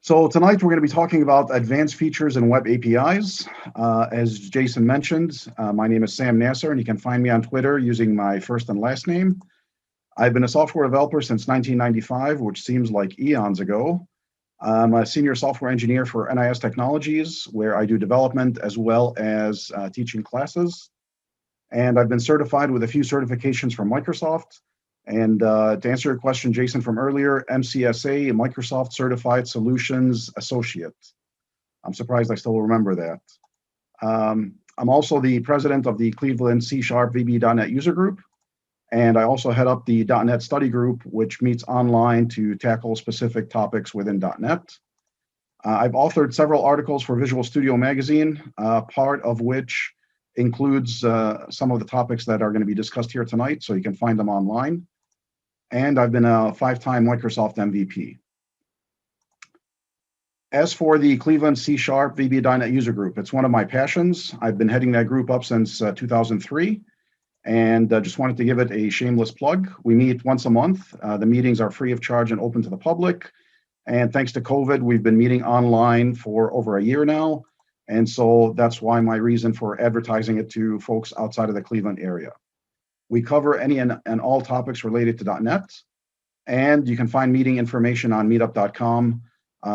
So tonight we're going to be talking about advanced features in web APIs. As Jason mentioned, my name is Sam Nasr, and you can find me on Twitter using my first and last name. I've been a software developer since 1995, which seems like eons ago. I'm a senior software engineer for NIS Technologies, where I do development as well as teaching classes. And I've been certified with a few certifications from Microsoft. And to answer your question, Jason, from earlier, MCSA, Microsoft Certified Solutions Associate. I'm surprised I still remember that. I'm also the president of the Cleveland C# VB.NET user group. And I also head up the .NET study group, which meets online to tackle specific topics within .NET. I've authored several articles for Visual Studio Magazine, part of which includes some of the topics that are going to be discussed here tonight, so you can find them online. And I've been a 5-time Microsoft MVP. As for the Cleveland C# VB.NET user group, it's one of my passions. I've been heading that group up since 2003, and just wanted to give it a shameless plug. We meet once a month. The meetings are free of charge and open to the public. And thanks to COVID, we've been meeting online for over a year now. And so that's why my reason for advertising it to folks outside of the Cleveland area. We cover any and all topics related to .NET, and you can find meeting information on meetup.com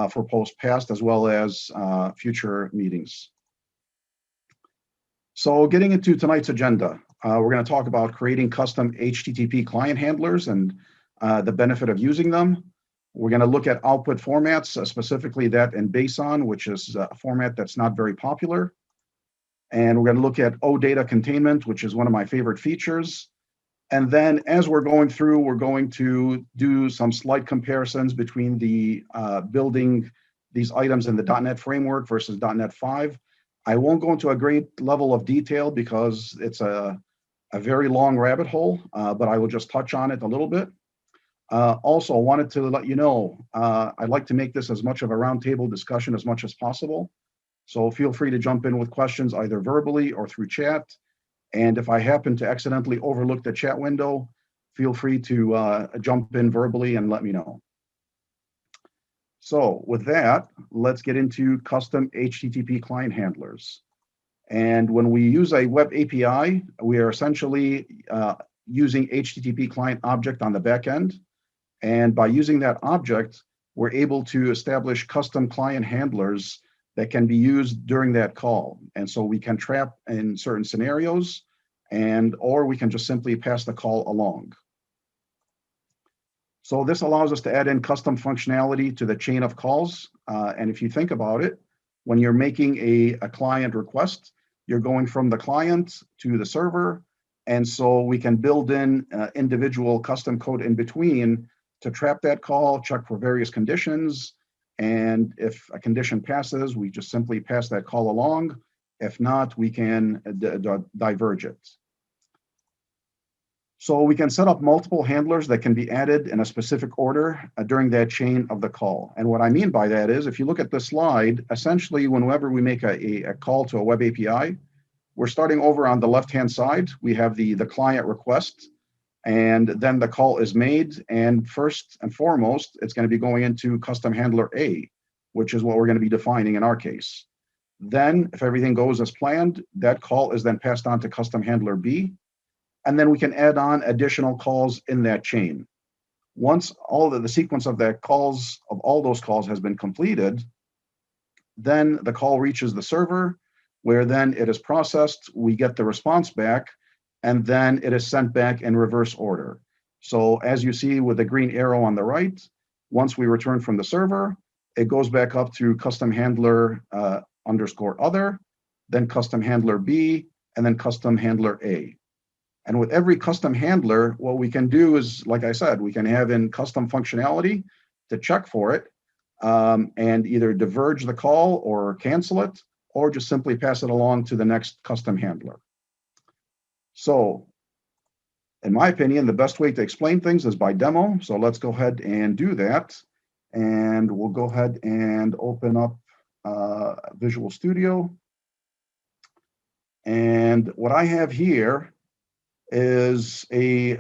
for posts past as well as future meetings. So getting into tonight's agenda, we're going to talk about creating custom HTTP client handlers and the benefit of using them. We're going to look at output formats, specifically that in BSON, which is a format that's not very popular. And we're going to look at ODATA containment, which is one of my favorite features. And then as we're going through, we're going to do some slight comparisons between the building these items in the .NET framework versus .NET 5. I won't go into a great level of detail because it's a very long rabbit hole, but I will just touch on it a little bit. Also, I wanted to let you know, I'd like to make this as much of a roundtable discussion as much as possible. So feel free to jump in with questions either verbally or through chat. And if I happen to accidentally overlook the chat window, feel free to jump in verbally and let me know. So with that, let's get into custom HTTP client handlers. And when we use a web API, we are essentially using HTTP client object on the back end. And by using that object, we're able to establish custom client handlers that can be used during that call. And so we can trap in certain scenarios, or we can just simply pass the call along. So this allows us to add in custom functionality to the chain of calls. And if you think about it, when you're making a client request, you're going from the client to the server. And so we can build in individual custom code in between to trap that call, check for various conditions. And if a condition passes, we just simply pass that call along. If not, we can diverge it. So we can set up multiple handlers that can be added in a specific order during that chain of the call. And what I mean by that is, if you look at this slide, essentially, whenever we make a call to a web API, we're starting over on the left-hand side. We have the client request, and then the call is made. And first and foremost, it's going to be going into custom handler A, which is what we're going to be defining in our case. Then, if everything goes as planned, that call is then passed on to custom handler B. And then we can add on additional calls in that chain. Once all the sequence of all those calls has been completed, then the call reaches the server, where then it is processed, we get the response back, and then it is sent back in reverse order. So as you see with the green arrow on the right, once we return from the server, it goes back up to custom handler underscore other, then custom handler B, and then custom handler A. And with every custom handler, what we can do is, like I said, we can have in custom functionality to check for it and either diverge the call or cancel it, or just simply pass it along to the next custom handler. So in my opinion, the best way to explain things is by demo. So let's go ahead and do that. And we'll go ahead and open up Visual Studio. And what I have here is a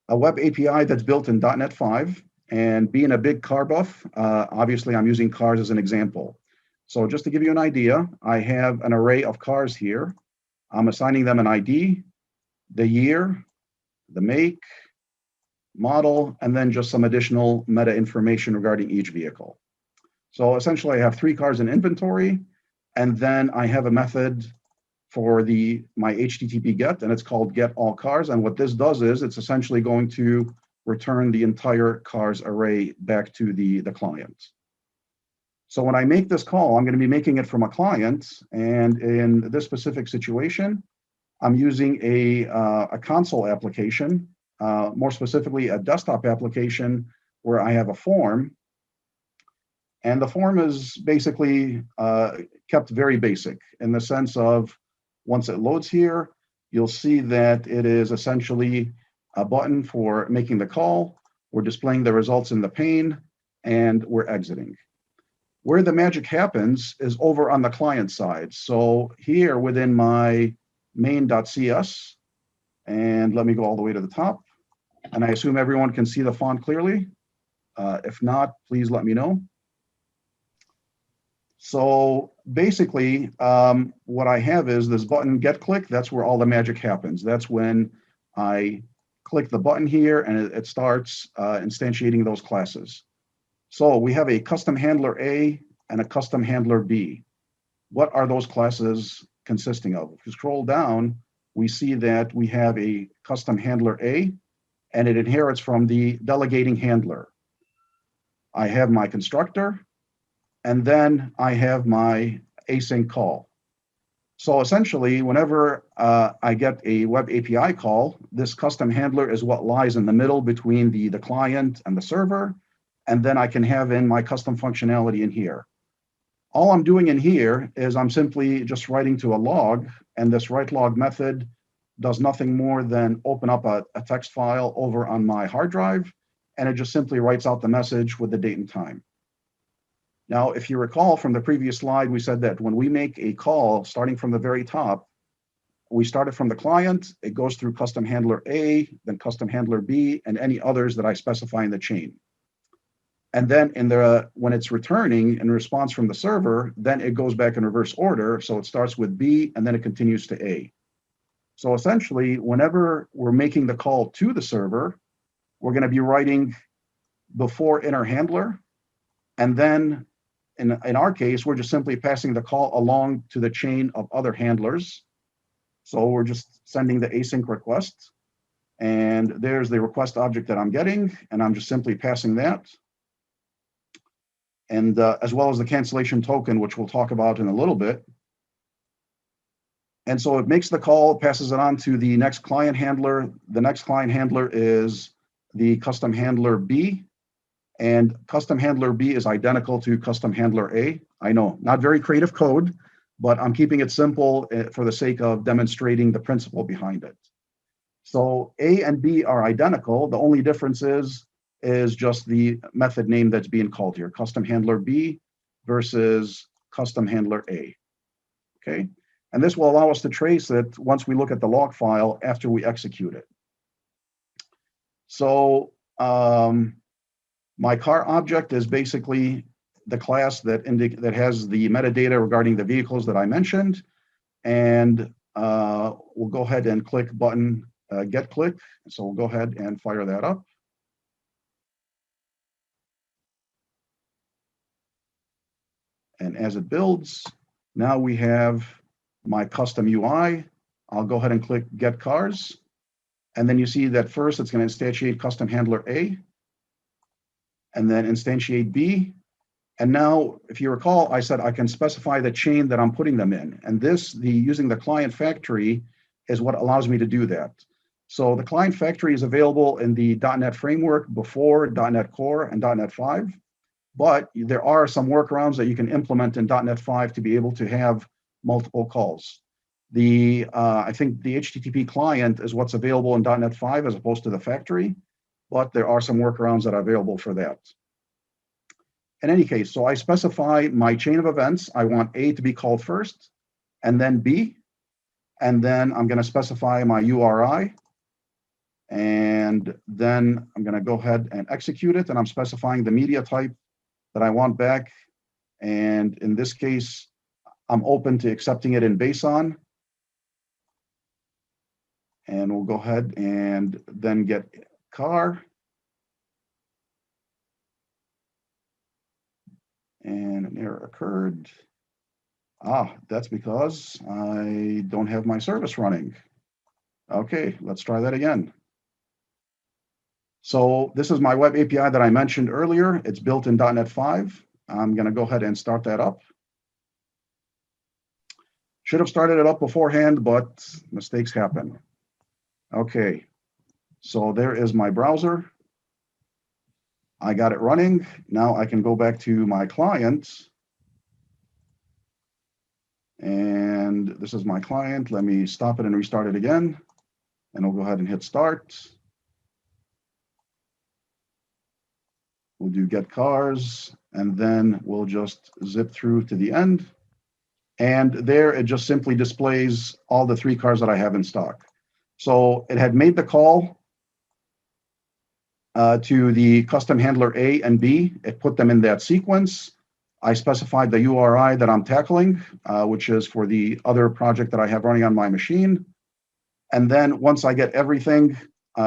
web API that's built in .NET 5. And being a big car buff, obviously I'm using cars as an example. So just to give you an idea, I have an array of cars here. I'm assigning them an ID, the year, the make, model, and then just some additional meta information regarding each vehicle. So essentially I have 3 cars in inventory, and then I have a method for my HTTP get, and it's called get all cars. And what this does is it's essentially going to return the entire cars array back to the client. So when I make this call, I'm going to be making it from a client, and in this specific situation, I'm using a console application, more specifically a desktop application where I have a form. And the form is basically kept very basic in the sense of once it loads here, you'll see that it is essentially a button for making the call. We're displaying the results in the pane, and we're exiting. Where the magic happens is over on the client side. So here within my main.cs, and let me go all the way to the top, and I assume everyone can see the font clearly. If not, please let me know. So basically, what I have is this button get click. That's where all the magic happens. That's when I click the button here and it starts instantiating those classes. So we have a custom handler A and a custom handler B. What are those classes consisting of? If you scroll down, we see that we have a custom handler A, and it inherits from the delegating handler. I have my constructor, and then I have my async call. So essentially, whenever I get a web API call, this custom handler is what lies in the middle between the client and the server, and then I can have in my custom functionality in here. All I'm doing in here is I'm simply just writing to a log, and this write log method does nothing more than open up a text file over on my hard drive, and it just simply writes out the message with the date and time. Now, if you recall from the previous slide, we said that when we make a call starting from the very top, we start it from the client, it goes through custom handler A, then custom handler B, and any others that I specify in the chain. And then when it's returning in response from the server, then it goes back in reverse order. So it starts with B and then it continues to A. So essentially, whenever we're making the call to the server, we're going to be writing before inner handler. And then in our case, we're just simply passing the call along to the chain of other handlers. So we're just sending the async request. And there's the request object that I'm getting, and I'm just simply passing that. And as well as the cancellation token, which we'll talk about in a little bit. And so it makes the call, passes it on to the next client handler. The next client handler is the custom handler B. And custom handler B is identical to custom handler A. I know, not very creative code, but I'm keeping it simple for the sake of demonstrating the principle behind it. So A and B are identical. The only difference is just the method name that's being called here, custom handler B versus custom handler A, okay? And this will allow us to trace it once we look at the log file after we execute it. So my car object is basically the class that has the metadata regarding the vehicles that I mentioned. And we'll go ahead and click button get click. So we'll go ahead and fire that up. And as it builds, now we have my custom UI. I'll go ahead and click get cars. And then you see that first it's going to instantiate custom handler A, and then instantiate B. And now, if you recall, I said I can specify the chain that I'm putting them in. And this, using the client factory, is what allows me to do that. So the client factory is available in the .NET framework before .NET Core and .NET 5. But there are some workarounds that you can implement in .NET 5 to be able to have multiple calls. I think the HTTP client is what's available in .NET 5 as opposed to the factory, but there are some workarounds that are available for that. In any case, so I specify my chain of events. I want A to be called first, and then B, and then I'm going to specify my URI, And then I'm going to go ahead and execute it, and I'm specifying the media type that I want back. And in this case, I'm open to accepting it in BSON. And we'll go ahead and then get car. And an error occurred. That's because I don't have my service running. Okay, let's try that again. So this is my web API that I mentioned earlier. It's built in .NET 5. I'm going to go ahead and start that up. Should have started it up beforehand, but mistakes happen. Okay, so there is my browser. I got it running. Now I can go back to my client. And this is my client. Let me stop it and restart it again. And we'll go ahead and hit start. We'll do get cars, and then we'll just zip through to the end. And there it just simply displays all the 3 cars that I have in stock. So it had made the call to the custom handler A and B. It put them in that sequence. I specified the URI that I'm tackling, which is for the other project that I have running on my machine. And then once I get everything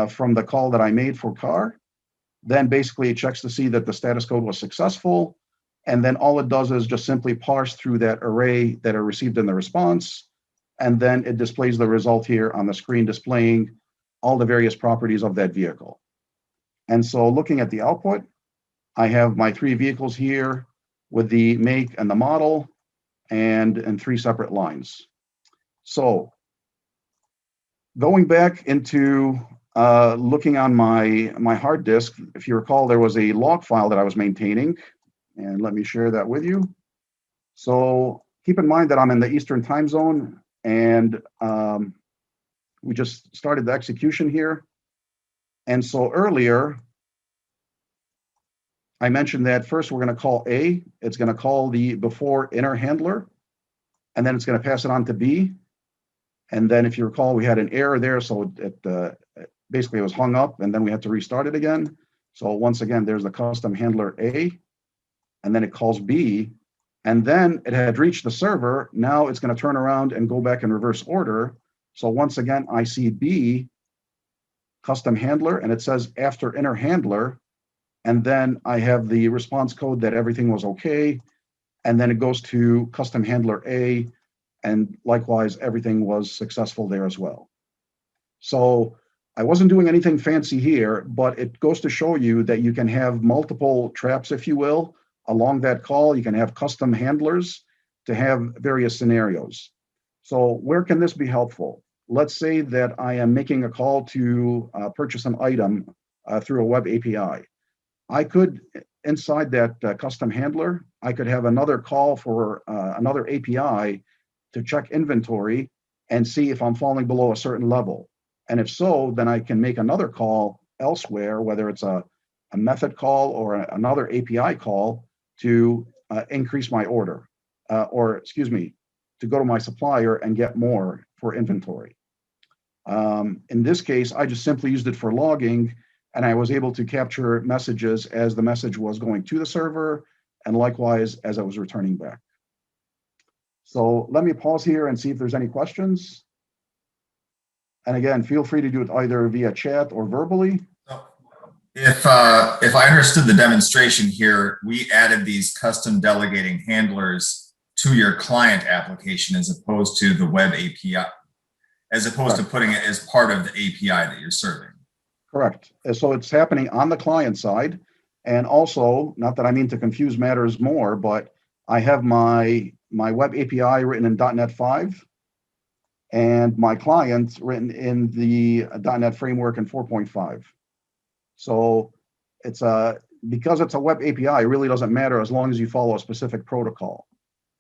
from the call that I made for car, then basically it checks to see that the status code was successful. And then all it does is just simply parse through that array that are received in the response. And then it displays the result here on the screen, displaying all the various properties of that vehicle. And so looking at the output, I have my 3 vehicles here with the make and the model, and in 3 separate lines. So going back into looking on my hard disk, if you recall, there was a log file that I was maintaining, and let me share that with you. So keep in mind that I'm in the Eastern time zone, and we just started the execution here. And so earlier, I mentioned that first we're going to call A. It's going to call the before inner handler, and then it's going to pass it on to B. And then if you recall, we had an error there, so it basically it was hung up, and then we had to restart it again. So once again, there's the custom handler A, and then it calls B, and then it had reached the server. Now it's going to turn around and go back in reverse order. So once again, I see B, custom handler, and it says after inner handler. And then I have the response code that everything was okay. And then it goes to custom handler A, and likewise, everything was successful there as well. So I wasn't doing anything fancy here, but it goes to show you that you can have multiple traps, if you will, along that call. You can have custom handlers to have various scenarios. So where can this be helpful? Let's say that I am making a call to purchase an item through a web API. I could, inside that custom handler, I could have another call for another API to check inventory and see if I'm falling below a certain level. And if so, then I can make another call elsewhere, whether it's a method call or another API call to increase my order, or excuse me, to go to my supplier and get more for inventory. In this case, I just simply used it for logging, and I was able to capture messages as the message was going to the server, and likewise as I was returning back. So let me pause here and see if there's any questions. And again, feel free to do it either via chat or verbally. If I understood the demonstration here, we added these custom delegating handlers to your client application as opposed to the web API, as opposed to putting it as part of the API that you're serving. Correct. So it's happening on the client side. And also, not that I mean to confuse matters more, but I have my web API written in .NET 5 and my client written in the .NET framework in 4.5. So it's because it's a web API, it really doesn't matter as long as you follow a specific protocol.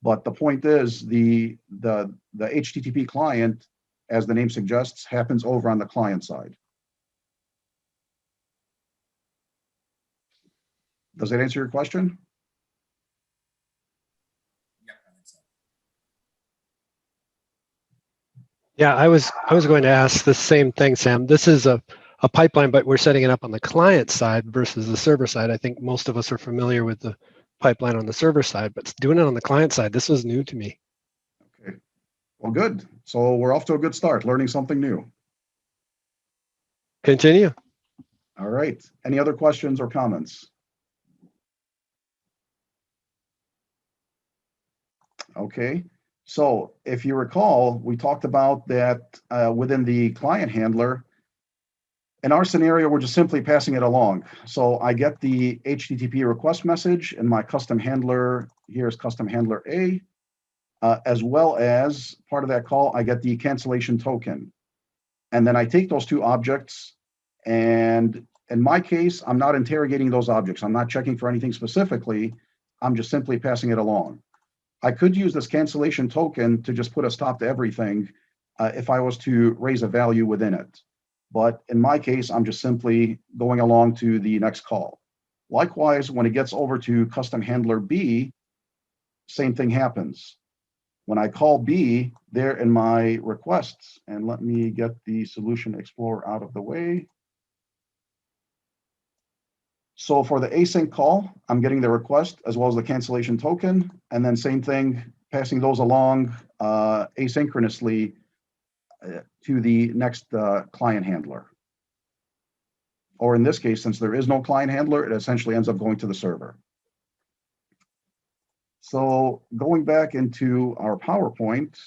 But the point is the HTTP client, as the name suggests, happens over on the client side. Does that answer your question? Yeah, I was going to ask the same thing, Sam. This is a a pipeline, but we're setting it up on the client side versus the server side. I think most of us are familiar with the pipeline on the server side, but doing it on the client side, this was new to me. Okay, well, good. So we're off to a good start, learning something new. Continue. All right, any other questions or comments? Okay, so if you recall, we talked about that within the client handler. In our scenario, we're just simply passing it along. So I get the HTTP request message in my custom handler. Here's custom handler A, as well as part of that call, I get the cancellation token. And then I take those two objects, and in my case, I'm not interrogating those objects. I'm not checking for anything specifically. I'm just simply passing it along. I could use this cancellation token to just put a stop to everything if I was to raise a value within it. But in my case, I'm just simply going along to the next call. Likewise, when it gets over to custom handler B, same thing happens. When I call B, there in my requests, and let me get the Solution Explorer out of the way. So for the async call, I'm getting the request as well as the cancellation token, and then same thing, passing those along asynchronously to the next client handler. Or in this case, since there is no client handler, it essentially ends up going to the server. So going back into our PowerPoint,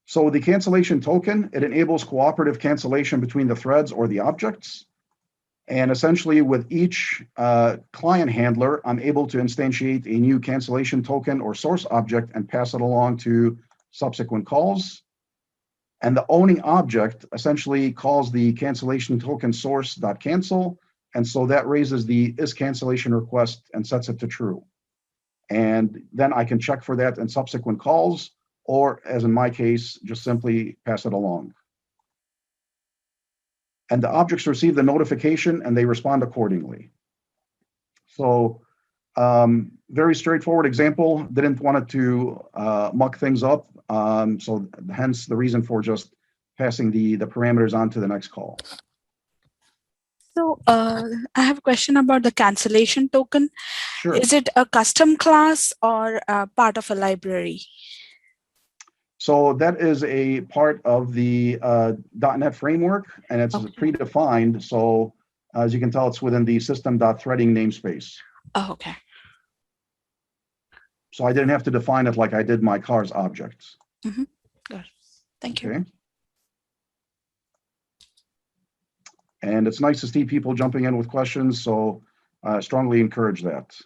so the cancellation token, it enables cooperative cancellation between the threads or the objects. And essentially with each client handler, I'm able to instantiate a new cancellation token or source object and pass it along to subsequent calls. And the owning object essentially calls the cancellation token source.cancel. And so that raises the is cancellation request and sets it to true. And then I can check for that in subsequent calls, or as in my case, just simply pass it along. And the objects receive the notification and they respond accordingly. So very straightforward example, didn't want it to muck things up. So hence the reason for just passing the parameters on to the next call. So I have a question about the cancellation token. Sure. Is it a custom class or a part of a library? So that is a part of the .NET framework, and it's predefined. So as you can tell, it's within the system.threading namespace. Oh, okay. So I didn't have to define it like I did my cars objects. Mm-hmm. Good. Thank you. Okay. And it's nice to see people jumping in with questions, so I strongly encourage that.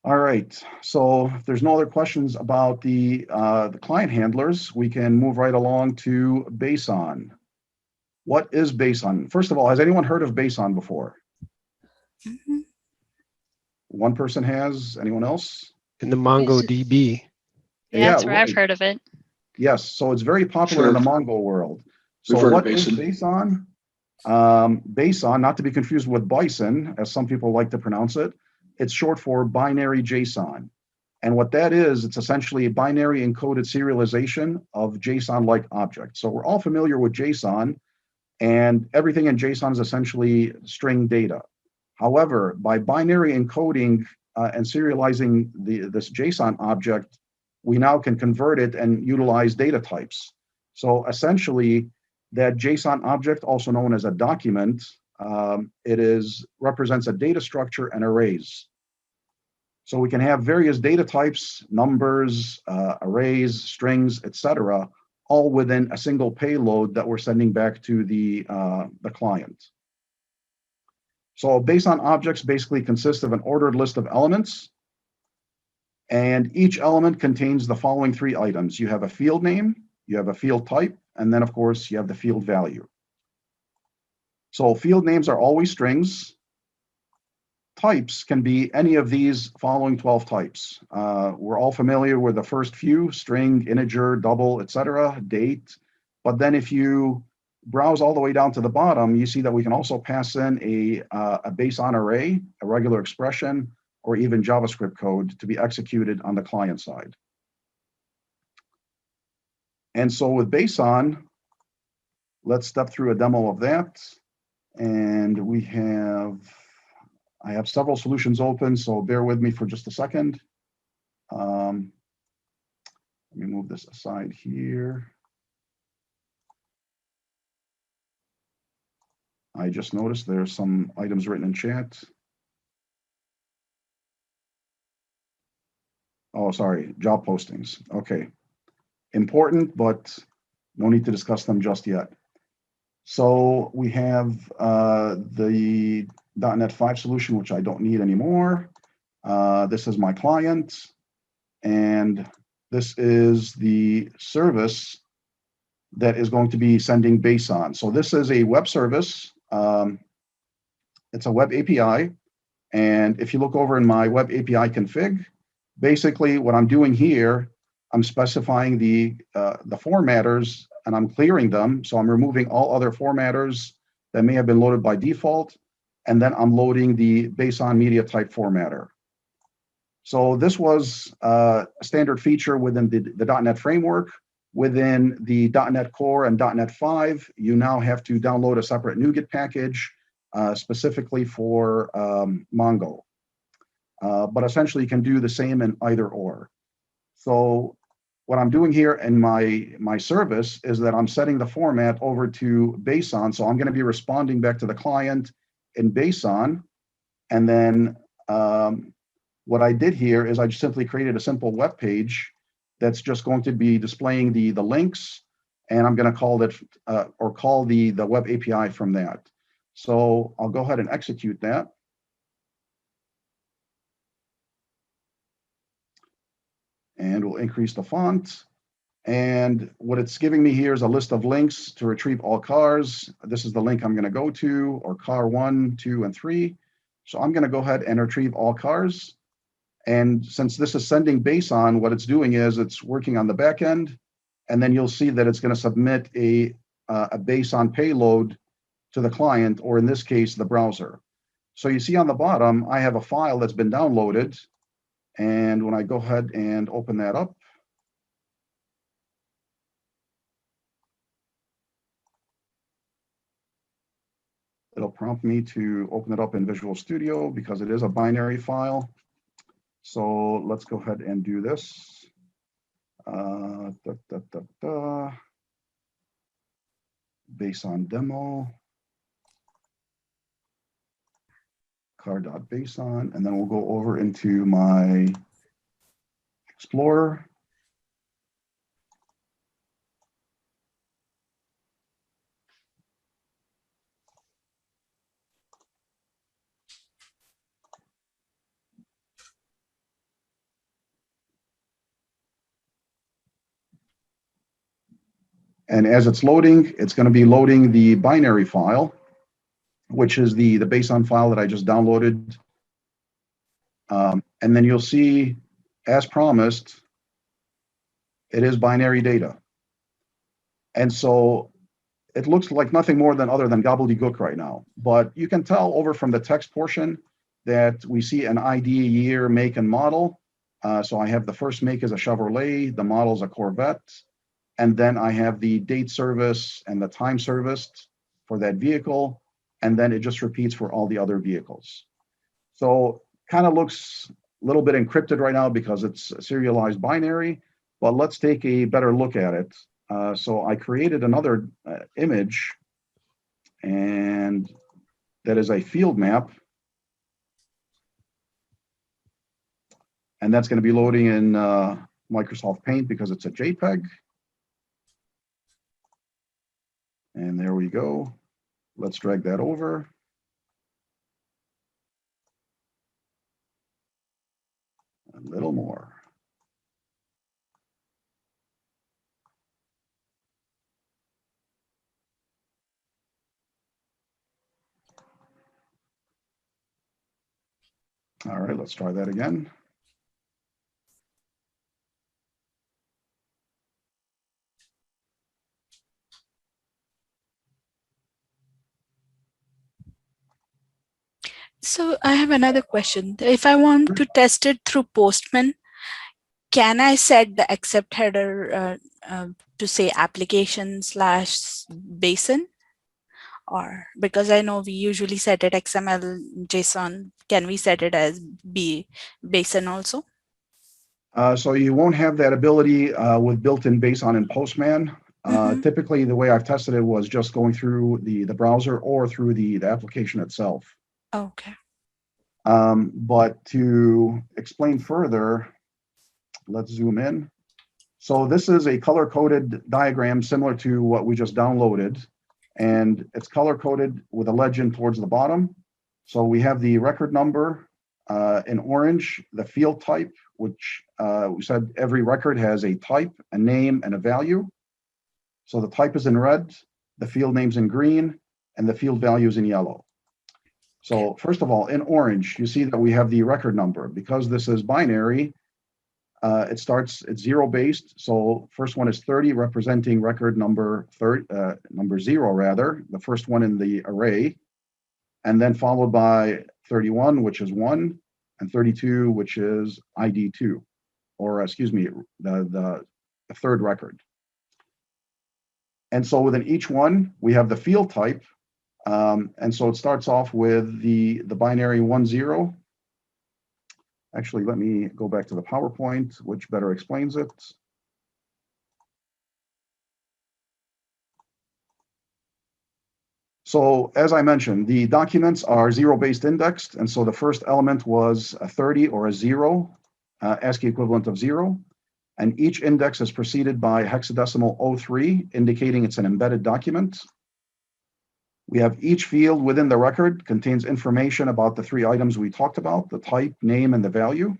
All right, so if there's no other questions about the client handlers, we can move right along to BSON. What is BSON? First of all, has anyone heard of BSON before? Mm-hmm. One person has, anyone else? In the MongoDB. Yeah, that's where right. I've heard of it. Yes, so it's very popular in the Mongo world. So what is BSON? BSON, not to be confused with Bison, as some people like to pronounce it, it's short for binary JSON. And what that is, it's essentially a binary encoded serialization of JSON-like objects. So we're all familiar with JSON, and everything in JSON is essentially string data. However, by binary encoding and serializing this JSON object, we now can convert it and utilize data types. So essentially, that JSON object, also known as a document, represents a data structure and arrays. So we can have various data types, numbers, arrays, strings, etc., all within a single payload that we're sending back to the client. So BSON objects basically consist of an ordered list of elements, and each element contains the following three items. You have a field name, you have a field type, and then of course you have the field value. So field names are always strings. Types can be any of these following 12 types. We're all familiar with the first few: string, integer, double, etc., date. But then if you browse all the way down to the bottom, you see that we can also pass in a BSON array, a regular expression, or even JavaScript code to be executed on the client side. And so with BSON, let's step through a demo of that. And I have several solutions open, so bear with me for just a second. Let me move this aside here. I just noticed there's some items written in chat. Oh, sorry, job postings. Okay. Important, but no need to discuss them just yet. So we have the .NET 5 solution, which I don't need anymore. This is my client, and this is the service that is going to be sending BSON. So this is a web service. It's a web API. And if you look over in my web API config, basically what I'm doing here, I'm specifying the formatters and I'm clearing them. So I'm removing all other formatters that may have been loaded by default. And then I'm loading the BSON media type formatter. So this was a standard feature within the .NET framework. Within the .NET Core and .NET 5, you now have to download a separate NuGet package specifically for Mongo. But essentially, you can do the same in either or. So what I'm doing here in my service is that I'm setting the format over to BSON. So I'm going to be responding back to the client in BSON. And then what I did here is I just simply created a simple web page that's just going to be displaying the links, and I'm going to call it or call the web API from that. So I'll go ahead and execute that. And we'll increase the font. And what it's giving me here is a list of links to retrieve all cars. This is the link I'm going to go to, or car 1, 2, and 3. So I'm going to go ahead and retrieve all cars. And since this is sending BSON, what it's doing is it's working on the back end, and then you'll see that it's going to submit a BSON payload to the client, or in this case, the browser. So you see on the bottom, I have a file that's been downloaded. And when I go ahead and open that up, it'll prompt me to open it up in Visual Studio because it is a binary file. So let's go ahead and do this. BSON demo, car.bson, and then we'll go over into my Explorer. And as it's loading, it's going to be loading the binary file, which is the BSON file that I just downloaded. And then you'll see, as promised, it is binary data. And so it looks like nothing more than other than gobbledygook right now. But you can tell over from the text portion that we see an ID, year, make, and model. So I have the first make is a Chevrolet, the model is a Corvette. And then I have the date service and the time serviced for that vehicle. And then it just repeats for all the other vehicles. So kind of looks a little bit encrypted right now because it's serialized binary, but let's take a better look at it. So I created another image, and that is a field map. And that's going to be loading in Microsoft Paint because it's a JPEG. And there we go. Let's drag that over. A little more. All right, let's try that again. So I have another question. If I want to test it through Postman, can I set the accept header to say application / BSON? Or because I know we usually set it XML, JSON, can we set it as BSON also? So you won't have that ability with built-in BSON and Postman. Typically, the way I've tested it was just going through the browser or through the application itself. Okay. But to explain further, let's zoom in. So this is a color-coded diagram similar to what we just downloaded, and it's color-coded with a legend towards the bottom. So we have the record number in orange, the field type, which we said every record has a type, a name, and a value. So the type is in red, the field name's in green, and the field value is in yellow. So first of all, in orange, you see that we have the record number. Because this is binary, it's 0 based. So first one is 30, representing record number 0 rather, the first one in the array, and then followed by 31, which is 1, and 32, which is ID 2, or excuse me, the third record. And so within each one, we have the field type. And so it starts off with the binary 1, 0. Actually, let me go back to the PowerPoint, which better explains it. So as I mentioned, the documents are 0-based indexed. And so the first element was a 30 or a 0, ASCII equivalent of 0. And each index is preceded by hexadecimal 03, indicating it's an embedded document. We have each field within the record contains information about the 3 items we talked about, the type, name, and the value.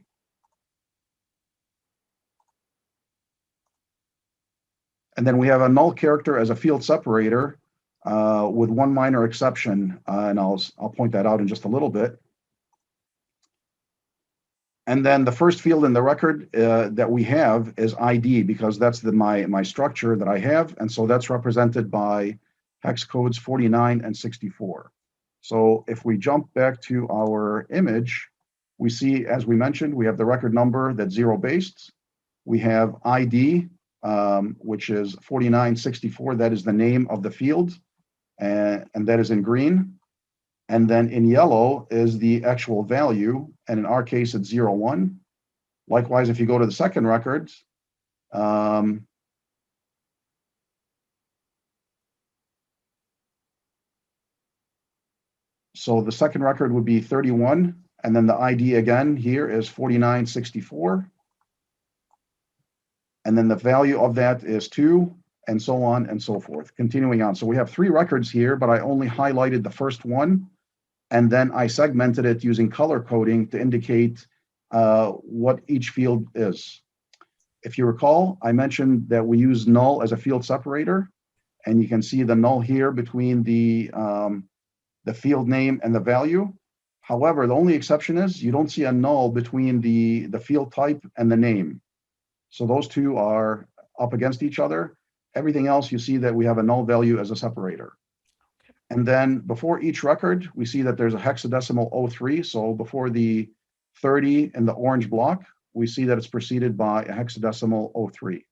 And then we have a null character as a field separator with one minor exception, and I'll point that out in just a little bit. And then the first field in the record that we have is ID, because that's my structure that I have, and so that's represented by hex codes 49 and 64. So if we jump back to our image, we see, as we mentioned, we have the record number that's 0-based. We have ID, which is 4964. That is the name of the field, and that is in green. And then in yellow is the actual value, and in our case, it's 01. Likewise, if you go to the second record, so the second record would be 31, and then the ID again here is 4964. And then the value of that is 2, and so on and so forth, continuing on. So we have 3 records here, but I only highlighted the first one, and then I segmented it using color coding to indicate what each field is. If you recall, I mentioned that we use null as a field separator, and you can see the null here between the field name and the value. However, the only exception is you don't see a null between the field type and the name. So those two are up against each other. Everything else, you see that we have a null value as a separator. And then before each record, we see that there's a hexadecimal 03. So before the 30 in the orange block, we see that it's preceded by a hexadecimal 03.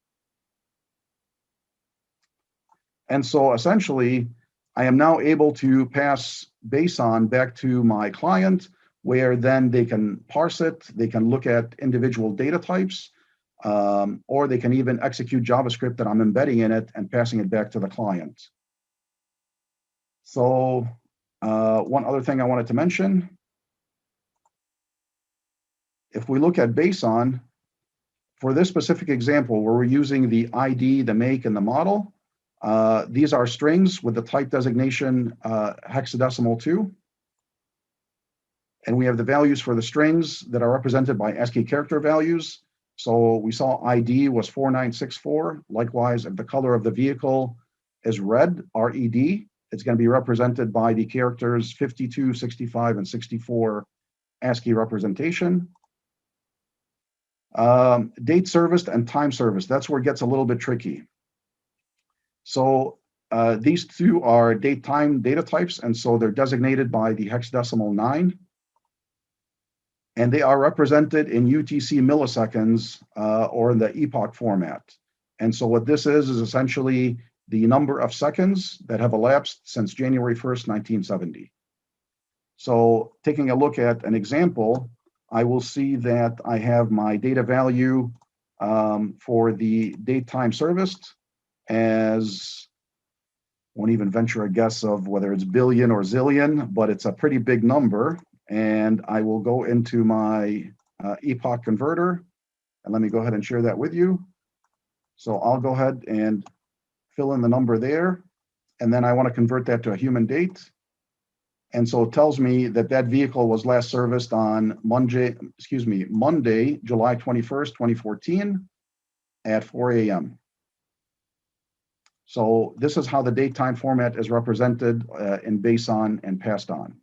And so essentially, I am now able to pass BSON back to my client, where then they can parse it, they can look at individual data types, or they can even execute JavaScript that I'm embedding in it and passing it back to the client. So one other thing I wanted to mention, if we look at BSON, for this specific example, where we're using the ID, the make, and the model, these are strings with the type designation hexadecimal 2. And we have the values for the strings that are represented by ASCII character values. So we saw ID was 4964. Likewise, if the color of the vehicle is red, RED, it's going to be represented by the characters 52, 65, and 64 ASCII representation. Date serviced and time serviced, that's where it gets a little bit tricky. So these two are date time data types, and so they're designated by the hexadecimal 9. and they are represented in UTC milliseconds or in the epoch format. And so what this is essentially the number of seconds that have elapsed since January 1st, 1970. So taking a look at an example, I will see that I have my data value for the date time serviced as, won't even venture a guess of whether it's billion or zillion, but it's a pretty big number. And I will go into my epoch converter, and let me go ahead and share that with you. So I'll go ahead and fill in the number there, and then I want to convert that to a human date. And so it tells me that that vehicle was last serviced on Monday, July 21st, 2014 at 4 a.m. So this is how the date time format is represented in BSON and passed on.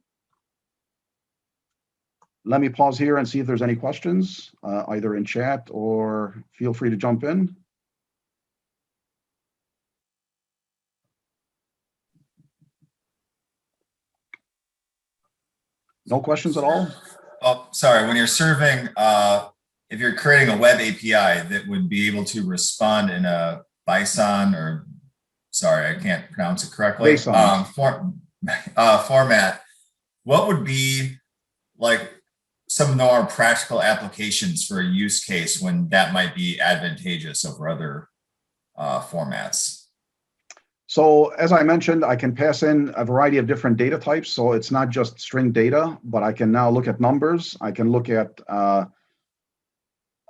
Let me pause here and see if there's any questions, either in chat or feel free to jump in. No questions at all? Oh, sorry. When you're serving, if you're creating a web API that would be able to respond in a BSON or, sorry, I can't pronounce it correctly, format, what would be like some more practical applications for a use case when that might be advantageous over other formats? So as I mentioned, I can pass in a variety of different data types. So it's not just string data, but I can now look at numbers. I can look at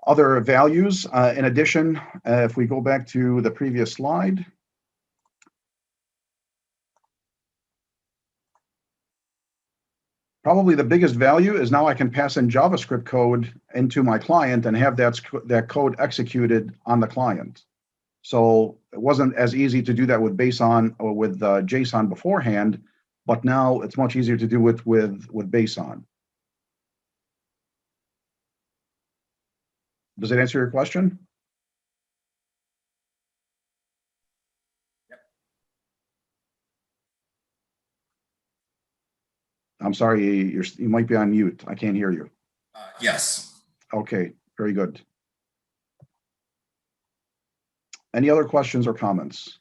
other values. In addition, if we go back to the previous slide, probably the biggest value is now I can pass in JavaScript code into my client and have that code executed on the client. So it wasn't as easy to do that with BSON or with JSON beforehand, but now it's much easier to do it with BSON. Does that answer your question? Yep. I'm sorry, you might be on mute. I can't hear you. Yes. Okay, very good. Any other questions or comments?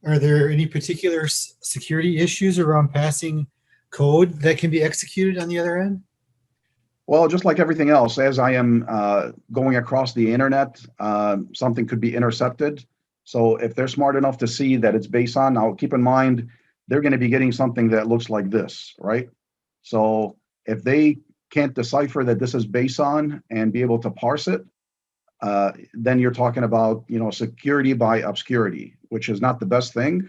Are there any particular security issues around passing code that can be executed on the other end? Well, just like everything else, as I am going across the internet, something could be intercepted. So if they're smart enough to see that it's BSON, now keep in mind, they're going to be getting something that looks like this, right? So if they can't decipher that this is BSON and be able to parse it, then you're talking about, security by obscurity, which is not the best thing.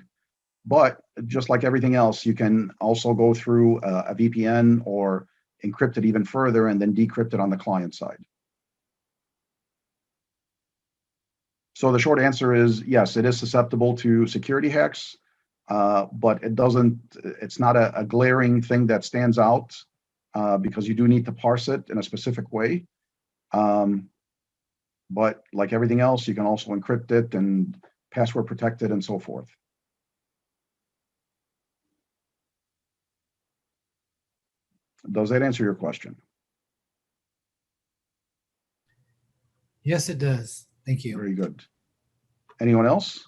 But just like everything else, you can also go through a VPN or encrypt it even further and then decrypt it on the client side. So the short answer is yes, it is susceptible to security hacks, but it's not a glaring thing that stands out because you do need to parse it in a specific way. But like everything else, you can also encrypt it and password protect it and so forth. Does that answer your question? Yes, it does. Thank you. Very good. Anyone else?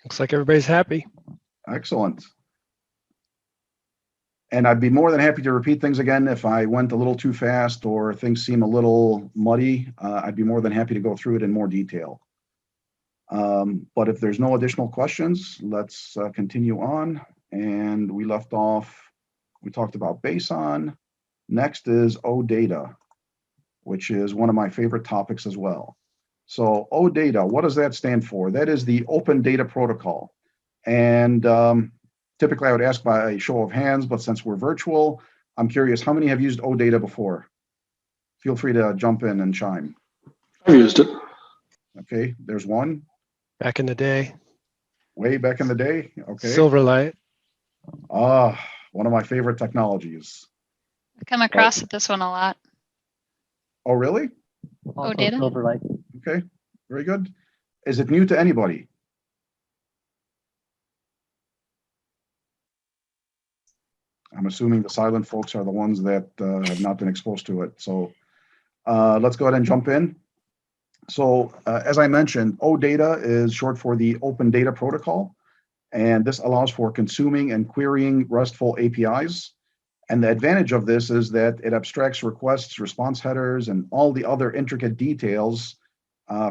Looks like everybody's happy. Excellent. And I'd be more than happy to repeat things again if I went a little too fast or things seem a little muddy. I'd be more than happy to go through it in more detail. But if there's no additional questions, let's continue on. And we left off, we talked about BSON. Next is ODATA, which is one of my favorite topics as well. So ODATA, what does that stand for? That is the Open Data Protocol. And typically I would ask by a show of hands, but since we're virtual, I'm curious, how many have used ODATA before? Feel free to jump in and chime. I've used it. Okay, there's one. Back in the day. Way back in the day, okay. Silverlight. One of my favorite technologies. I come across this one a lot. Oh, really? ODATA? Silverlight. Okay, very good. Is it new to anybody? I'm assuming the silent folks are the ones that have not been exposed to it. So let's go ahead and jump in. So as I mentioned, ODATA is short for the Open Data Protocol, and this allows for consuming and querying RESTful APIs. And the advantage of this is that it abstracts requests, response headers, and all the other intricate details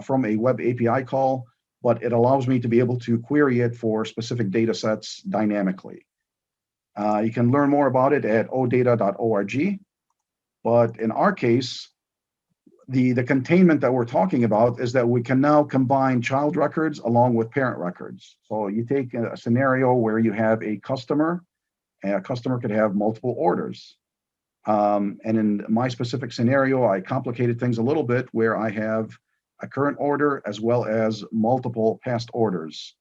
from a web API call, but it allows me to be able to query it for specific data sets dynamically. You can learn more about it at odata.org, but in our case, the containment that we're talking about is that we can now combine child records along with parent records. So you take a scenario where you have a customer, and a customer could have multiple orders. And in my specific scenario, I complicated things a little bit where I have a current order as well as multiple past orders.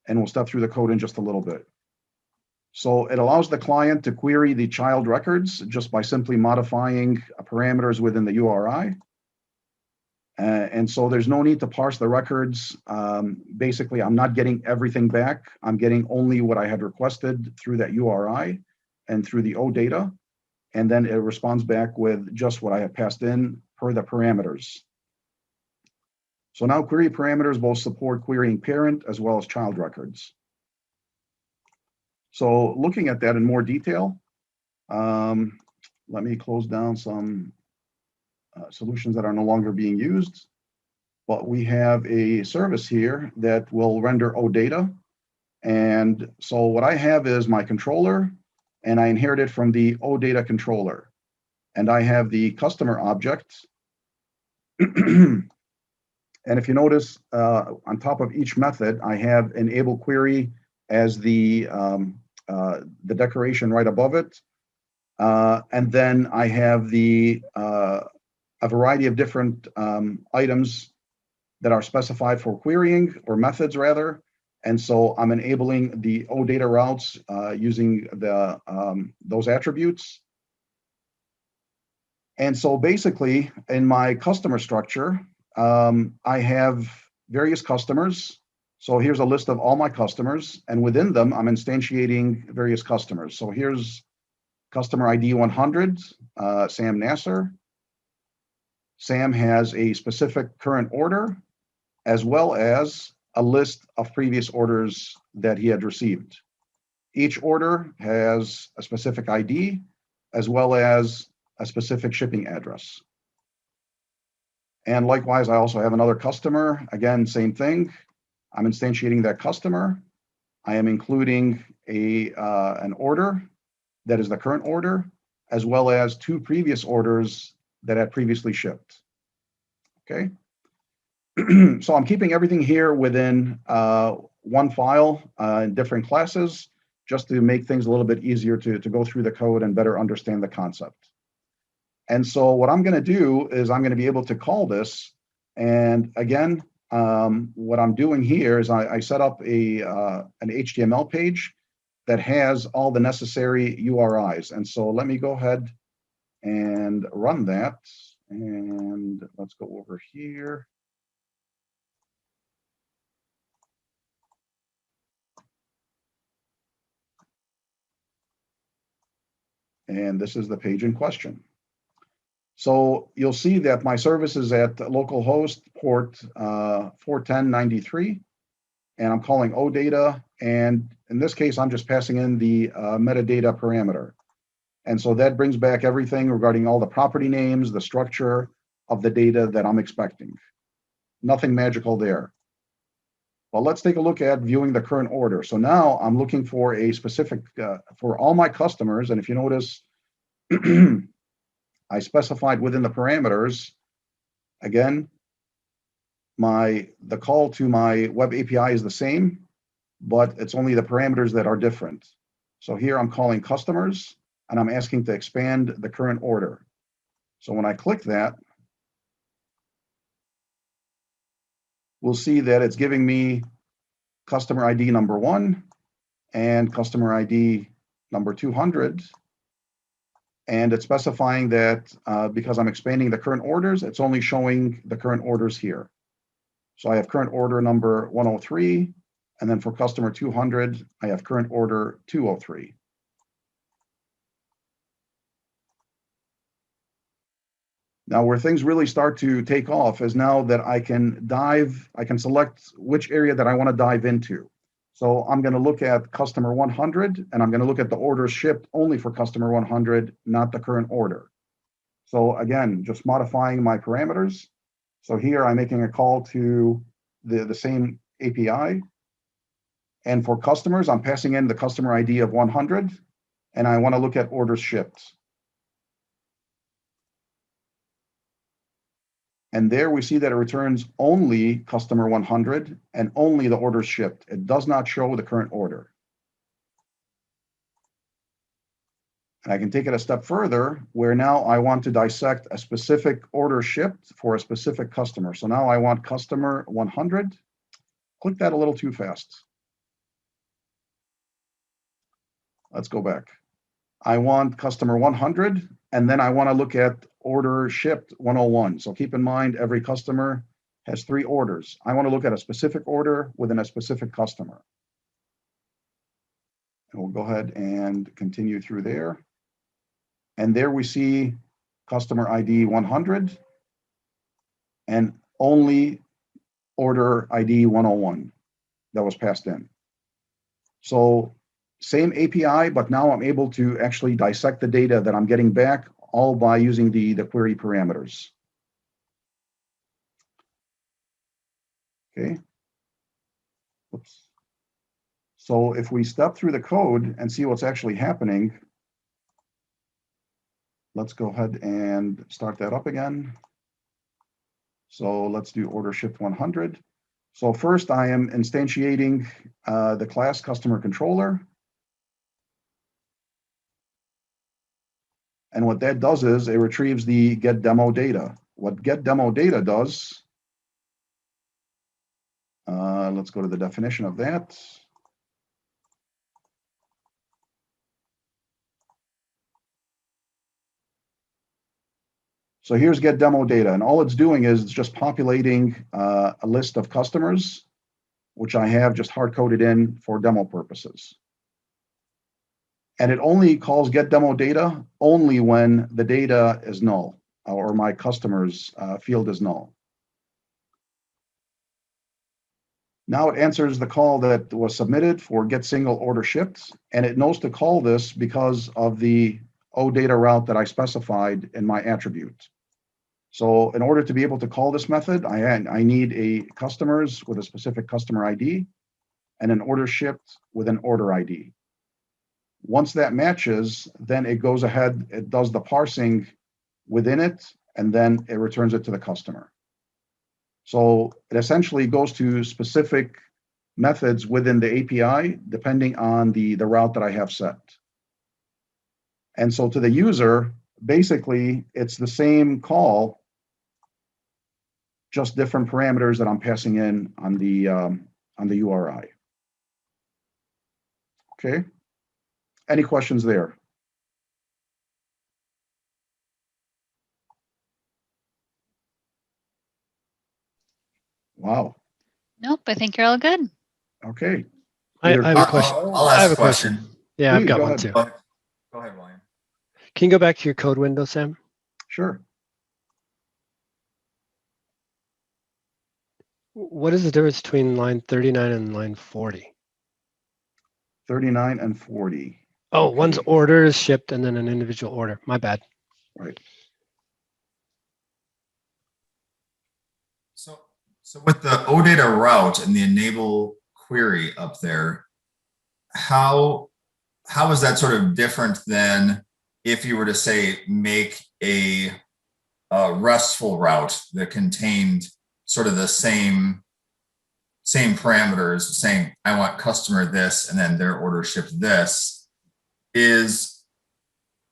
And we'll step through the code in just a little bit. So it allows the client to query the child records just by simply modifying parameters within the URI. And so there's no need to parse the records. Basically, I'm not getting everything back. I'm getting only what I had requested through that URI and through the OData. And then it responds back with just what I have passed in per the parameters. So now query parameters both support querying parent as well as child records. So looking at that in more detail, let me close down some solutions that are no longer being used. But we have a service here that will render OData. And so what I have is my controller, and I inherited from the OData controller. And I have the customer object. And if you notice, on top of each method, I have enable query as the decoration right above it. And then I have a variety of different items that are specified for querying, or methods rather. And so I'm enabling the OData routes using those attributes. And so basically in my customer structure, I have various customers. So here's a list of all my customers, and within them, I'm instantiating various customers. So here's customer ID 100, Sam Nasr. Sam has a specific current order, as well as a list of previous orders that he had received. Each order has a specific ID, as well as a specific shipping address. And likewise, I also have another customer. Again, same thing. I'm instantiating that customer. I am including an order that is the current order, as well as 2 previous orders that had previously shipped. Okay. So I'm keeping everything here within one file in different classes, just to make things a little bit easier to go through the code and better understand the concept. And so what I'm going to do is I'm going to be able to call this. And again, what I'm doing here is I set up an HTML page that has all the necessary URIs. And so let me go ahead and run that. And let's go over here. And this is the page in question. So you'll see that my service is at localhost port 41093, and I'm calling OData. And in this case, I'm just passing in the metadata parameter. And so that brings back everything regarding all the property names, the structure of the data that I'm expecting. Nothing magical there. Well, let's take a look at viewing the current order. So now I'm looking for a specific, for all my customers. And if you notice, I specified within the parameters, again, the call to my web API is the same, but it's only the parameters that are different. So here I'm calling customers, and I'm asking to expand the current order. So when I click that, we'll see that it's giving me customer ID number 1 and customer ID number 200. And it's specifying that because I'm expanding the current orders, it's only showing the current orders here. So I have current order number 103, and then for customer 200, I have current order 203. Now, where things really start to take off is now that I can select which area that I want to dive into. So I'm going to look at customer 100, and I'm going to look at the orders shipped only for customer 100, not the current order. So again, just modifying my parameters. So here I'm making a call to the same API. And for customers, I'm passing in the customer ID of 100, and I want to look at orders shipped. And there we see that it returns only customer 100 and only the orders shipped. It does not show the current order. And I can take it a step further where now I want to dissect a specific order shipped for a specific customer. So now I want customer 100. Click that a little too fast. Let's go back. I want customer 100, and then I want to look at order shipped 101. So keep in mind, every customer has 3 orders. I want to look at a specific order within a specific customer. And we'll go ahead and continue through there. And there we see customer ID 100 and only order ID 101 that was passed in. So same API, but now I'm able to actually dissect the data that I'm getting back, all by using the query parameters. Okay. Oops. So if we step through the code and see what's actually happening, let's go ahead and start that up again. So let's do order shipped 100. So first I am instantiating the class customer controller. And what that does is it retrieves the get demo data. What get demo data does, let's go to the definition of that. So here's get demo data, and all it's doing is it's just populating a list of customers, which I have just hard-coded in for demo purposes. And it only calls get demo data only when the data is null or my customer's field is null. Now it answers the call that was submitted for get single order shipped, and it knows to call this because of the ODATA route that I specified in my attribute. So in order to be able to call this method, I need a customers with a specific customer ID and an order shipped with an order ID. Once that matches, then it goes ahead, it does the parsing within it, and then it returns it to the customer. So it essentially goes to specific methods within the API, depending on the route that I have set. And so to the user, basically, it's the same call, just different parameters that I'm passing in on the URI. Okay. Any questions there? Wow. Nope, I think you're all good. Okay. I have a question. I'll ask a question. Yeah, Please, I've got go one ahead. too. Go ahead, William. Can you go back to your code window, Sam? Sure. What is the difference between line 39 and line 40? 39 and 40. Oh, Okay. one's orders shipped and then an individual order. My bad. Right. So with the ODATA route and the enable query up there, how is that sort of different than if you were to say make a RESTful route that contained sort of the same parameters, saying I want customer this and then their order shipped this? Is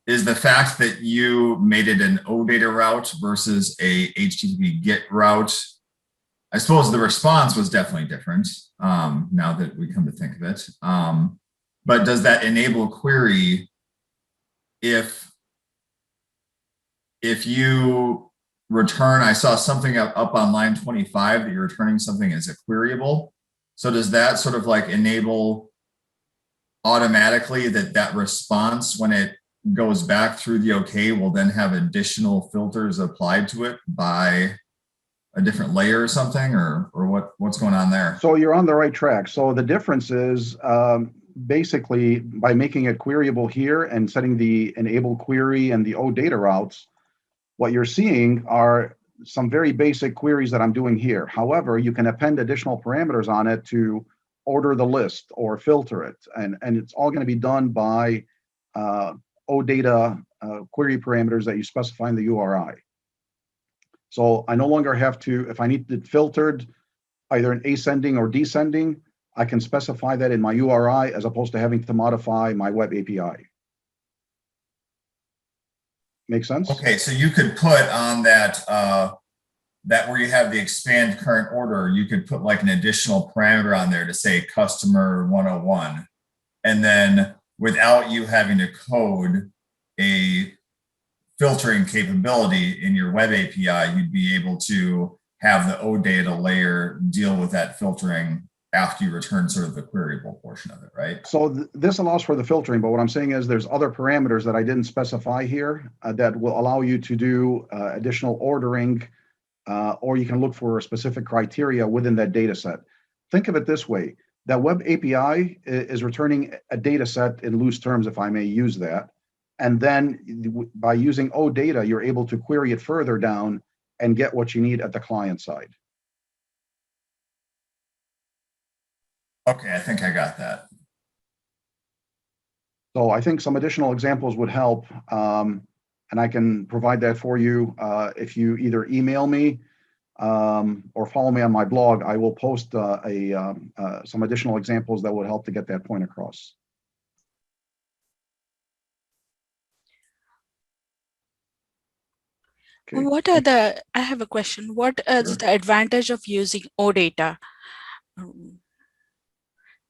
the fact that you made it an OData route versus a HTTP GET route, I suppose the response was definitely different now that we come to think of it. But does that enable query, if if you return, I saw something up on line 25 that you're returning something as a queryable. So does that sort of like enable automatically that response when it goes back through the OK will then have additional filters applied to it by a different layer or something, or what's going on there? So you're on the right track. So the difference is basically by making it queryable here and setting the enable query and the OData routes, what you're seeing are some very basic queries that I'm doing here. However, you can append additional parameters on it to order the list or filter it. And it's all going to be done by OData query parameters that you specify in the URI. So I no longer have to, if I need it filtered, either in ascending or descending, I can specify that in my URI as opposed to having to modify my web API. Make sense? Okay, so you could put on that that where you have the expand current order, you could put like an additional parameter on there to say customer 101, and then without you having to code a filtering capability in your web API, you'd be able to have the OData layer deal with that filtering after you return sort of the queryable portion of it, right? So this allows for the filtering, but what I'm saying is there's other parameters that I didn't specify here that will allow you to do additional ordering, or you can look for a specific criteria within that data set. Think of it this way. That web API is returning a data set in loose terms, if I may use that. And then by using OData, you're able to query it further down and get what you need at the client side. Okay, I think I got that. So I think some additional examples would help, and I can provide that for you. If you either email me or follow me on my blog, I will post some additional examples that would help to get that point across. Okay. What are I have a question. What is the advantage of using OData?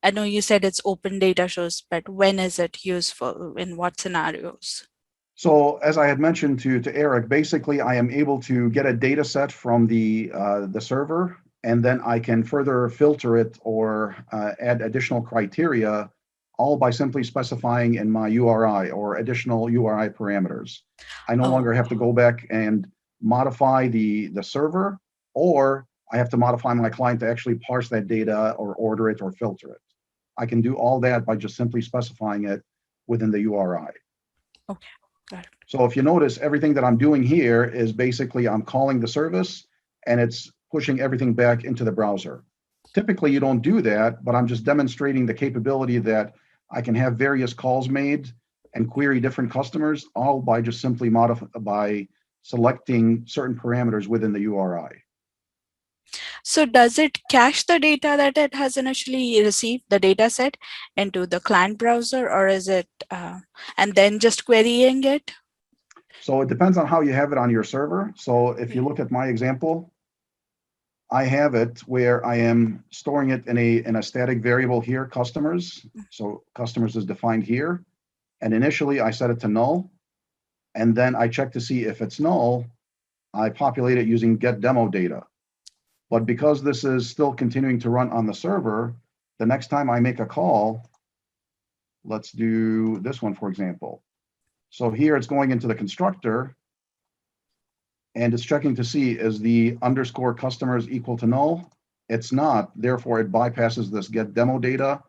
I know you said it's open data source, but when is it useful? In what scenarios? So as I had mentioned to Eric, basically I am able to get a data set from the server, and then I can further filter it or add additional criteria, all by simply specifying in my URI or additional URI parameters. I no longer have to go back and modify the server, or I have to modify my client to actually parse that data or order it or filter it. I can do all that by just simply specifying it within the URI. Okay, got it. So if you notice, everything that I'm doing here is basically I'm calling the service and it's pushing everything back into the browser. Typically, you don't do that, but I'm just demonstrating the capability that I can have various calls made and query different customers, all by just simply by selecting certain parameters within the URI. So does it cache the data that it has initially received, the data set, into the client browser, or is it, and then just querying it? So it depends on how you have it on your server. So if you look at my example, I have it where I am storing it in a static variable here, customers. So customers is defined here. And initially I set it to null. And then I check to see if it's null, I populate it using get demo data. But because this is still continuing to run on the server, the next time I make a call, let's do this one, for example. So here it's going into the constructor and it's checking to see, is the underscore customers equal to null? It's not, therefore it bypasses this get demo data.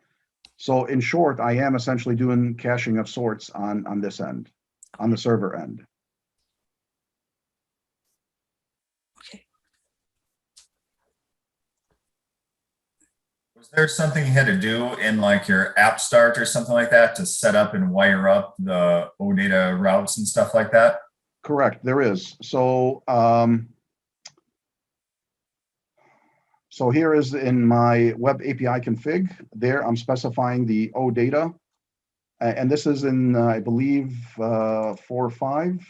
So in short, I am essentially doing caching of sorts on this end, on the server end. Okay. Was there something you had to do in like your app start or something like that to set up and wire up the OData routes and stuff like that? Correct, there is. So, so here is in my web API config. There, I'm specifying the OData, and this is in I believe 4.5.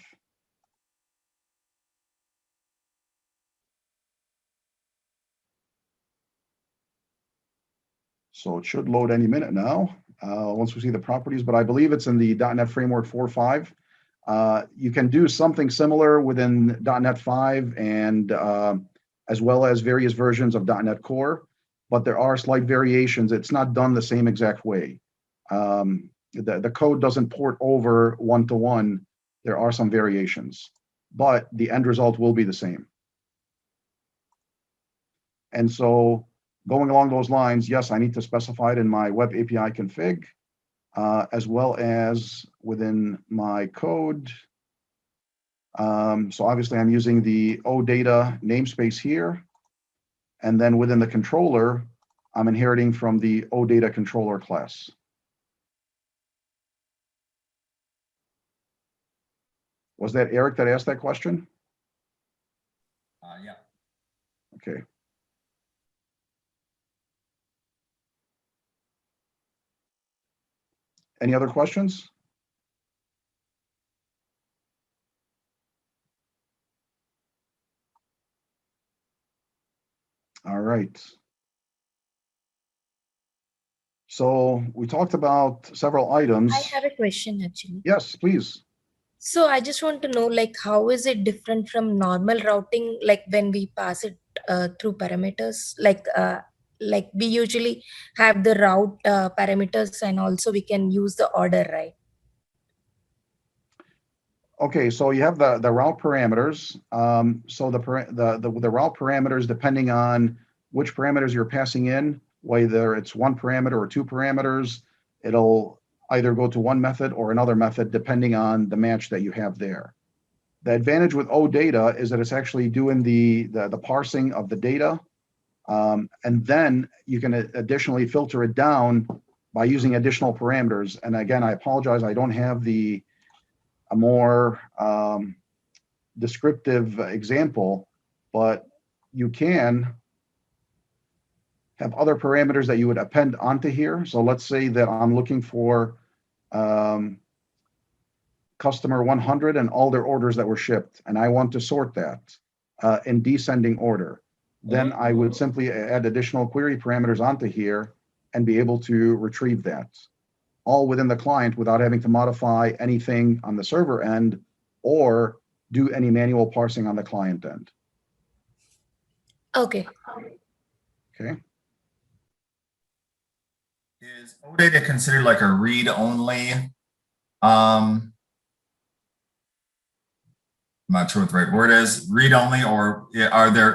So it should load any minute now once we see the properties, but I believe it's in the .NET Framework 4.5. You can do something similar within .NET 5 and as well as various versions of .NET Core, but there are slight variations. It's not done the same exact way. The code doesn't port over one-to-one. There are some variations, but the end result will be the same. And so going along those lines, yes, I need to specify it in my web API config, as well as within my code. So obviously I'm using the ODATA namespace here. And then within the controller, I'm inheriting from the ODATA controller class. Was that Eric that asked that question? Yeah. Okay. Any other questions? All right. So we talked about several items. I have a question actually. Yes, please. So I just want to know, like, how is it different from normal routing, like when we pass it through parameters? Like we usually have the route parameters, and also we can use the order, right? Okay, so you have the route parameters. So the route parameters, depending on which parameters you're passing in, whether it's one parameter or two parameters, it'll either go to one method or another method, depending on the match that you have there. The advantage with OData is that it's actually doing the parsing of the data, and then you can additionally filter it down by using additional parameters. And again, I apologize, I don't have a more descriptive example, but you can have other parameters that you would append onto here. So let's say that I'm looking for customer 100 and all their orders that were shipped, and I want to sort that in descending order. Then I would simply add additional query parameters onto here and be able to retrieve that, all within the client without having to modify anything on the server end or do any manual parsing on the client end. Okay. Okay. Is OData considered like a read-only? I'm not sure what the right word is. Read-only, or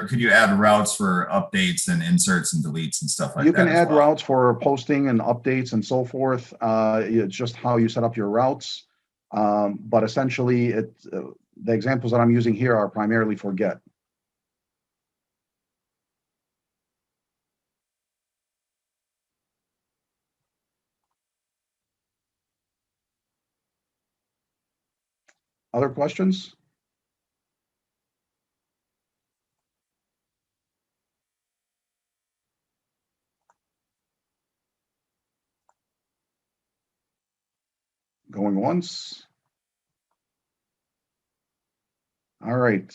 could you add routes for updates and inserts and deletes and stuff like that? You can add as well? routes for posting and updates and so forth. It's just how you set up your routes. But essentially, the examples that I'm using here are primarily for GET. Other questions? Going once. All right.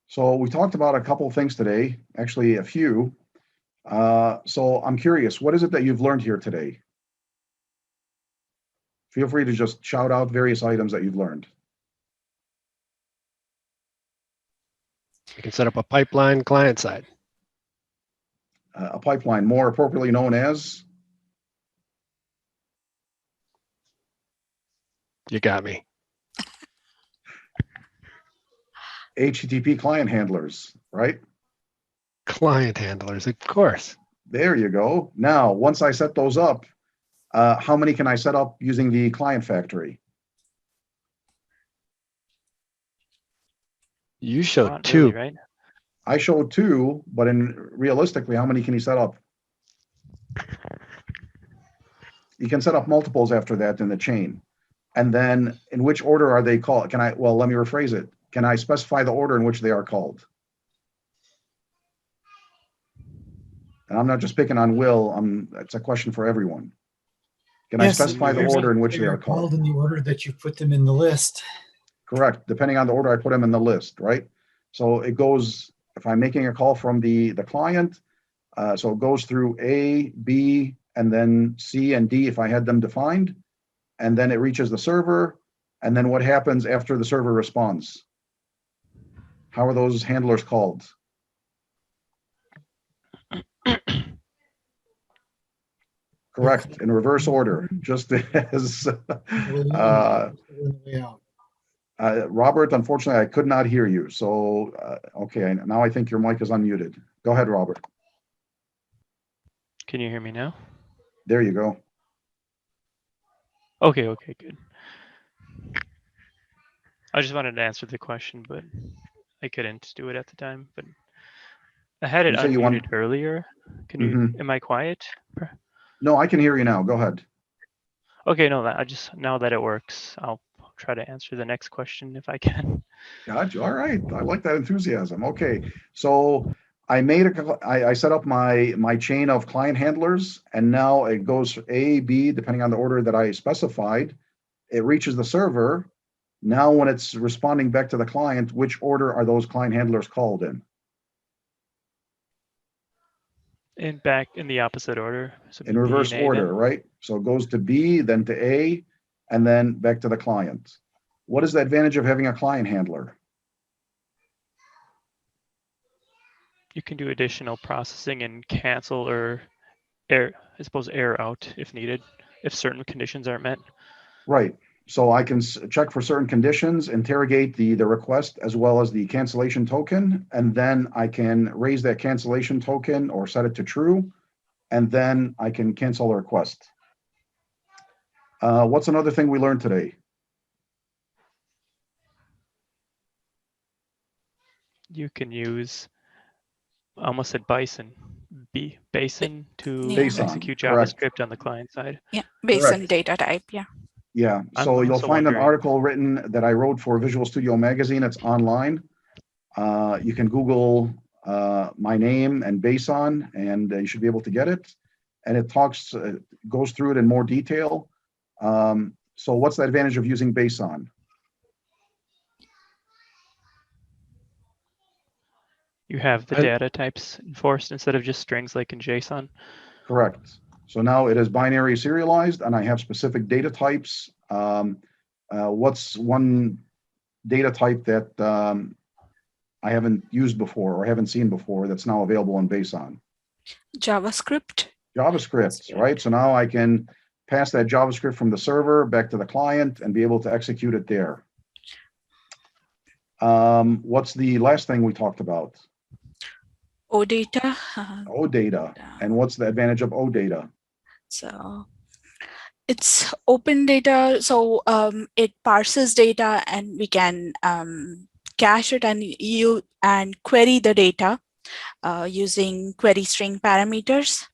So we talked about a couple of things today, actually a few. So I'm curious, what is it that you've learned here today? Feel free to just shout out various items that you've learned. You can set up a pipeline client side. A pipeline, more appropriately known as? You got me. HTTP client handlers, right? Client handlers, of course. There you go. Now, once I set those up, how many can I set up using the client factory? You showed Not two. really, right? I showed two, but realistically, how many can you set up? You can set up multiples after that in the chain. And then in which order are they called? Well, let me rephrase it. Can I specify the order in which they are called? And I'm not just picking on Will, it's a question for everyone. Can I specify the order in which they are called? In the order that you put them in the list. Correct, depending on the order I put them in the list, right? So it goes, if I'm making a call from the client, so it goes through A, B, and then C and D if I had them defined, and then it reaches the server, And then what happens after the server responds? How are those handlers called? Correct, in reverse order, just as Robert, unfortunately, I could not hear you. So, okay, now I think your mic is unmuted. Go ahead, Robert. Can you hear me now? There you go. Okay, good. I just wanted to answer the question, but I couldn't do it at the time. But I had it You say you want- unmuted earlier. Can you? Am I quiet? No, I can hear you now. Go ahead. Okay, no, I just now that it works, I'll try to answer the next question if I can. Gotcha. All right. I like that enthusiasm. Okay. So I set up my chain of client handlers, and now it goes A, B, depending on the order that I specified. It reaches the server. Now, when it's responding back to the client, which order are those client handlers called in? And back in the opposite order. So In B reverse and A order, then? right? So it goes to B, then to A, and then back to the client. What is the advantage of having a client handler? You can do additional processing and cancel or error out if needed, if certain conditions aren't met. Right. So I can check for certain conditions, interrogate the request as well as the cancellation token, and then I can raise that cancellation token or set it to true, and then I can cancel the request. What's another thing we learned today? You can use, I almost said BSON to BSON, execute correct. JavaScript on the client side. Yeah, based on Correct. data type. Yeah. Yeah, I'm so you'll also find an wondering- article written that I wrote for Visual Studio Magazine. It's online. You can Google my name and BSON, and you should be able to get it. And it goes through it in more detail. So what's the advantage of using BSON? You have the data types enforced instead of just strings like in JSON. Correct. So now it is binary serialized, and I have specific data types. What's one data type that I haven't used before or haven't seen before that's now available in BSON? JavaScript. JavaScript, right? So now I can pass that JavaScript from the server back to the client and be able to execute it there. What's the last thing we talked about? OData. OData. And what's the advantage of OData? So it's open data. So it parses data, and we can cache it and query the data using query string parameters.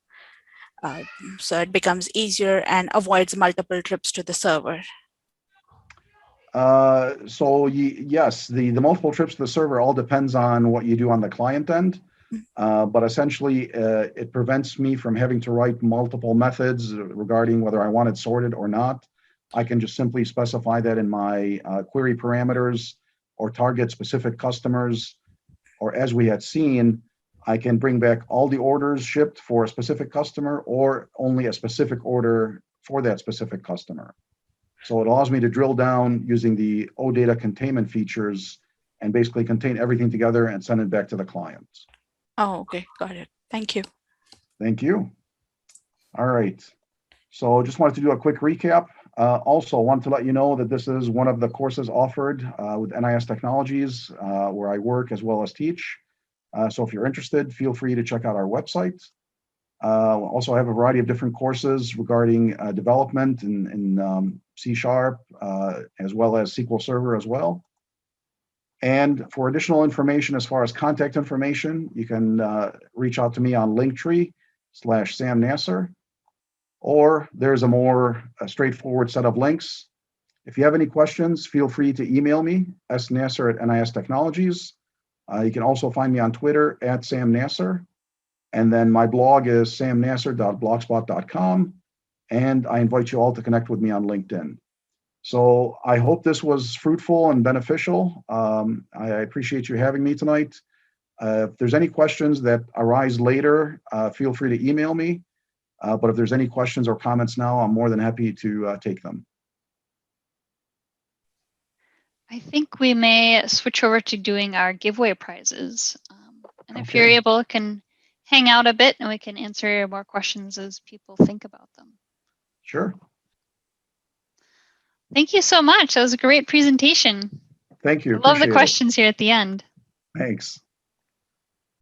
So it becomes easier and avoids multiple trips to the server. Yes, the multiple trips to the server all depends on what you do on the client end. But essentially, it prevents me from having to write multiple methods regarding whether I want it sorted or not. I can just simply specify that in my query parameters or target specific customers, or as we had seen, I can bring back all the orders shipped for a specific customer or only a specific order for that specific customer. So it allows me to drill down using the OData containment features and basically contain everything together and send it back to the client. Oh, okay, got it. Thank you. Thank you. All right. So just wanted to do a quick recap. Also wanted to let you know that this is one of the courses offered with NIS Technologies where I work as well as teach. So if you're interested, feel free to check out our website. Also have a variety of different courses regarding development in C# as well as SQL Server as well. And for additional information as far as contact information, you can reach out to me on Linktree/Sam Nasr, or there's a more straightforward set of links. If you have any questions, feel free to email me, snasr@NIS Technologies. You can also find me on Twitter @SamNasr. And then my blog is samnasr.blogspot.com. And I invite you all to connect with me on LinkedIn. So I hope this was fruitful and beneficial. I appreciate you having me tonight. If there's any questions that arise later, feel free to email me. But if there's any questions or comments now, I'm more than happy to take them. I think we may switch over to doing our giveaway prizes. And if Okay. you're able, can hang out a bit and we can answer more questions as people think about them. Sure. Thank you so much. That was a great presentation. Thank you. I love the Appreciate it. questions here at the end. Thanks.